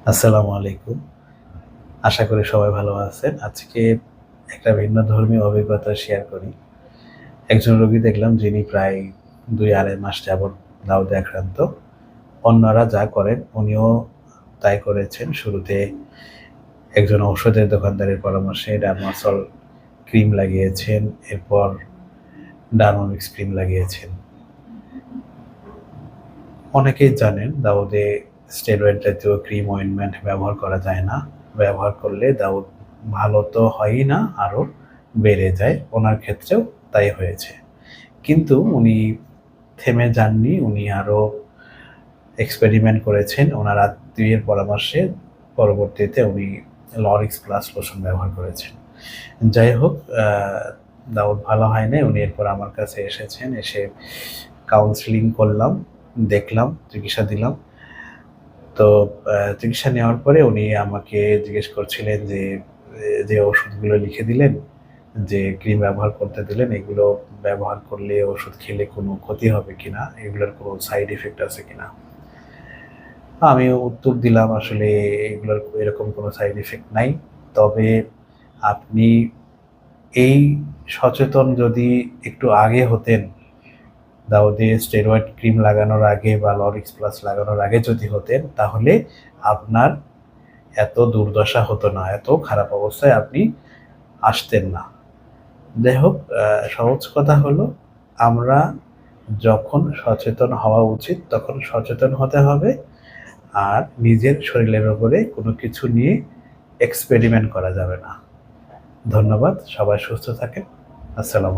আসসালামু আলাইকুম। আশা করি সবাই ভালো আছেন। আজকে একটা ভিন্ন ধর্মীয় অভিজ্ঞতা শেয়ার করি। একজন রোগী দেখলাম যিনি প্রায় ২-২.৫ মাস যাবৎ দাউদে আক্রান্ত। অন্যরা যা করেন উনিও তাই করেছেন। শুরুতে একজন ঔষধের দোকানদারের পরামর্শে ডার্মাসল ক্রিম লাগিয়েছেন, এরপর ডার্মামিক্স ক্রিম লাগিয়েছেন। অনেকেই জানেন দাউদে স্টেরয়েড জাতীয় ক্রিম অয়েন্টমেন্ট ব্যবহার করা যায় না। ব্যবহার করলে দাউদ ভালো তো হয়ই না, আরও বেড়ে যায়। ওনার ক্ষেত্রেও তাই হয়েছে। কিন্তু উনি থেমে যাননি। উনি আরও এক্সপেরিমেন্ট করেছেন। ওনার আত্মীয়ের পরামর্শে পরবর্তীতে উনি লরিক্স প্লাস লোশন ব্যবহার করেছেন। যাই হোক, দাউদ ভালো হয় নাই। উনি এরপর আমার কাছে এসেছেন। এসে কাউন্সেলিং করলাম, দেখলাম, চিকিৎসা দিলাম। তো চিকিৎসা নেওয়ার পরে উনি আমাকে জিজ্ঞেস করছিলেন যে, যে ওষুধগুলো লিখে দিলেন, যে ক্রিম ব্যবহার করতে দিলেন, এগুলো ব্যবহার করলে ওষুধ খেলে কোনো ক্ষতি হবে কিনা? এগুলোর কোনো সাইড ইফেক্ট আছে কিনা? আমিও উত্তর দিলাম, আসলে এগুলোর এরকম কোনো সাইড ইফেক্ট নাই। তবে আপনি এই সচেতন যদি একটু আগে হতেন, দাউদে স্টেরয়েড ক্রিম লাগানোর আগে বা লরিক্স প্লাস লাগানোর আগে যদি হতেন, তাহলে আপনার এত দুর্দশা হতো না, এত খারাপ অবস্থায় আপনি আসতেন না। যাই হোক, সহজ কথা হলো, আমরা যখন সচেতন হওয়া উচিত তখন সচেতন হতে হবে। আর নিজের শরীরের উপরে কোনো কিছু নিয়ে এক্সপেরিমেন্ট করা যাবে না। ধন্যবাদ। সবাই সুস্থ থাকেন। আসসালামু